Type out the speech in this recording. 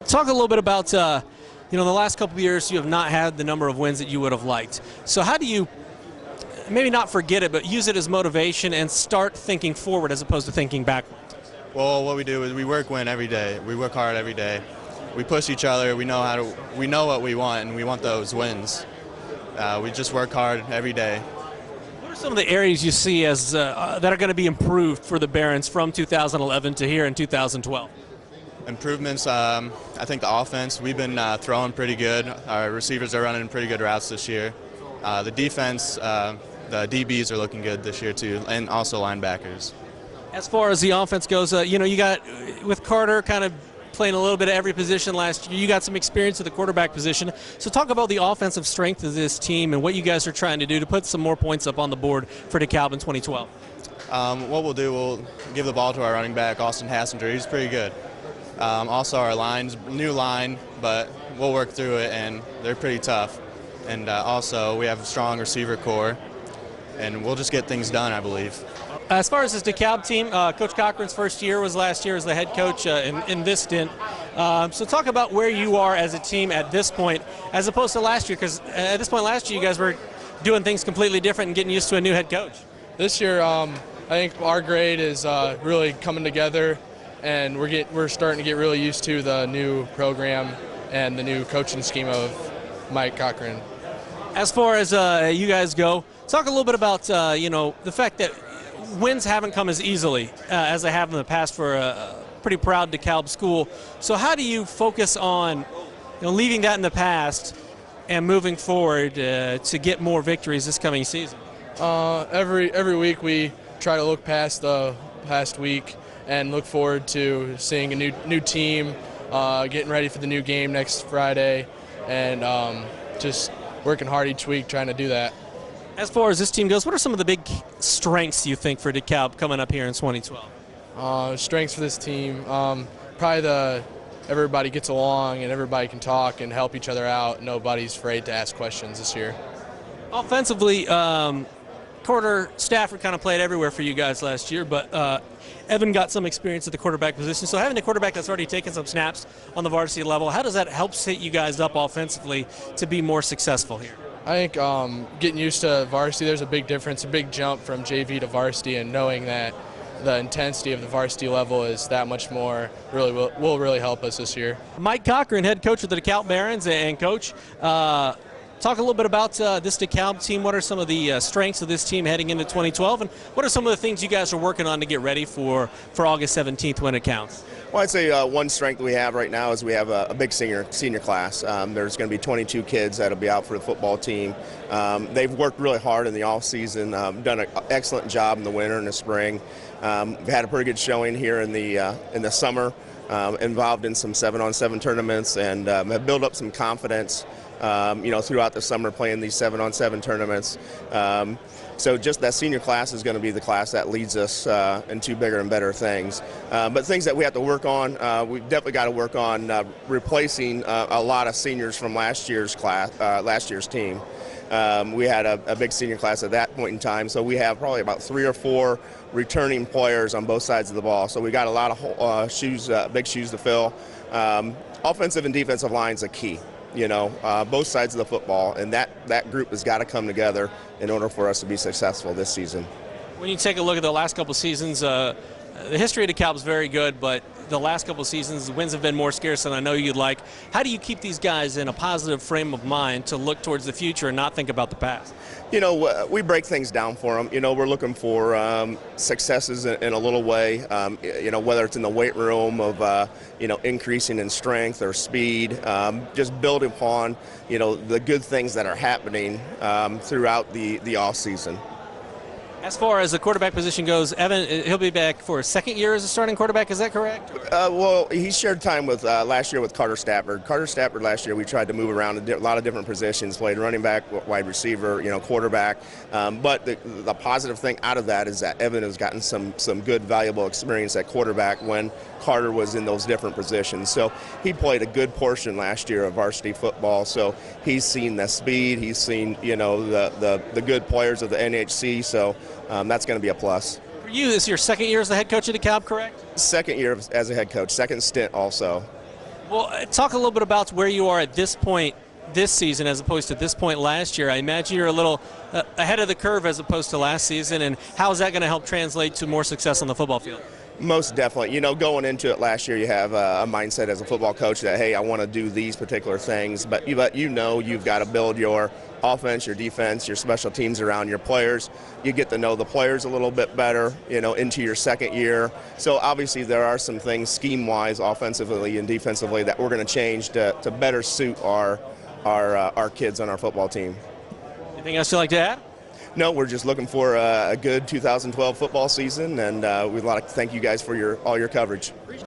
Talk a little bit about, the last couple of years you have not had the number of wins that you would have liked. So how do you maybe not forget it, but use it as motivation and start thinking forward as opposed to thinking backward? Well, what we do is we win every day. We work hard every day. We push each other. We know what we want, and we want those wins. We just work hard every day. What are some of the areas you see as that are going to be improved for the Barons from 2011 to here in 2012? Improvements, I think the offense, we've been throwing pretty good. Our receivers are running pretty good routes this year. The defense, the DBs are looking good this year too, and also linebackers. As far as the offense goes, you got, with Carter kind of playing a little bit of every position last year, you got some experience at the quarterback position. So talk about the offensive strength of this team and what you guys are trying to do to put some more points up on the board for DeKalb in 2012. What we'll do, we'll give the ball to our running back, Austin Hassinger. He's pretty good. Also our line's new line, but we'll work through it, and they're pretty tough. And also we have a strong receiver core, and we'll just get things done, I believe. As far as this DeKalb team, Coach Cochran's first year was last year as the head coach in this stint. So talk about where you are as a team at this point as opposed to last year, because at this point last year you guys were doing things completely different and getting used to a new head coach. This year, I think our grade is really coming together, and we're starting to get really used to the new program and the new coaching scheme of Mike Cochran. As far as you guys go, talk a little bit about the fact that wins haven't come as easily as they have in the past for a pretty proud DeKalb school. So how do you focus on leaving that in the past and moving forward to get more victories this coming season? Every week we try to look past the past week and look forward to seeing a new team, getting ready for the new game next Friday, and just working hard each week trying to do that. As far as this team goes, what are some of the big strengths you think for DeKalb coming up here in 2012? Strengths for this team, probably everybody gets along and everybody can talk and help each other out. Nobody's afraid to ask questions this year. Offensively, Carter Stafford kind of played everywhere for you guys last year, but Evan got some experience at the quarterback position. So having a quarterback that's already taken some snaps on the varsity level, how does that help set you guys up offensively to be more successful here? I think getting used to varsity, there's a big difference, a big jump from JV to varsity, and knowing that the intensity of the varsity level is that much more will really help us this year. Mike Cochran, head coach of the DeKalb Barons, and coach, talk a little bit about this DeKalb team. What are some of the strengths of this team heading into 2012, and what are some of the things you guys are working on to get ready for August 17th when it counts? Well, I'd say one strength we have right now is we have a big senior class. There's going to be 22 kids that'll be out for the football team. They've worked really hard in the off season, done an excellent job in the winter and the spring. We've had a pretty good showing here in the summer, involved in some 7-on-7 tournaments, and have built up some confidence throughout the summer playing these 7-on-7 tournaments. So just that senior class is going to be the class that leads us into bigger and better things. But things that we have to work on, we've definitely got to work on replacing a lot of seniors from last year's team. We had a big senior class at that point in time, so we have probably about 3 or 4 returning players on both sides of the ball. So we got a lot of big shoes to fill. Offensive and defensive line's a key. Both sides of the football, and that group has got to come together in order for us to be successful this season. When you take a look at the last couple seasons, the history of DeKalb is very good, but the last couple seasons, the wins have been more scarce than I know you'd like. How do you keep these guys in a positive frame of mind to look towards the future and not think about the past? We break things down for them. We're looking for successes in a little way, whether it's in the weight room of, increasing in strength or speed, just build upon, the good things that are happening throughout the off season. As far as the quarterback position goes, Evan, he'll be back for a second year as a starting quarterback. Is that correct? Well, he shared time with last year with Carter Stafford. Carter Stafford last year, we tried to move around a lot of different positions, played running back, wide receiver, quarterback. But the positive thing out of that is that Evan has gotten some good, valuable experience at quarterback when Carter was in those different positions. So he played a good portion last year of varsity football. So he's seen the speed, he's seen the good players of the NHC. So that's going to be a plus. For you, this is your second year as the head coach of DeKalb, correct? Second year as a head coach, second stint also. Well, talk a little bit about where you are at this point this season as opposed to this point last year. I imagine you're a little ahead of the curve as opposed to last season, and how is that going to help translate to more success on the football field? Most definitely. You know, going into it last year, you have a mindset as a football coach that, hey, I want to do these particular things, but you know you've got to build your offense, your defense, your special teams around your players. You get to know the players a little bit better, you know, into your second year. So obviously there are some things scheme-wise, offensively and defensively, that we're going to change to better suit our kids on our football team. Anything else you'd like to add? No, we're just looking for a good 2012 football season, and we'd like to thank you guys for all your coverage.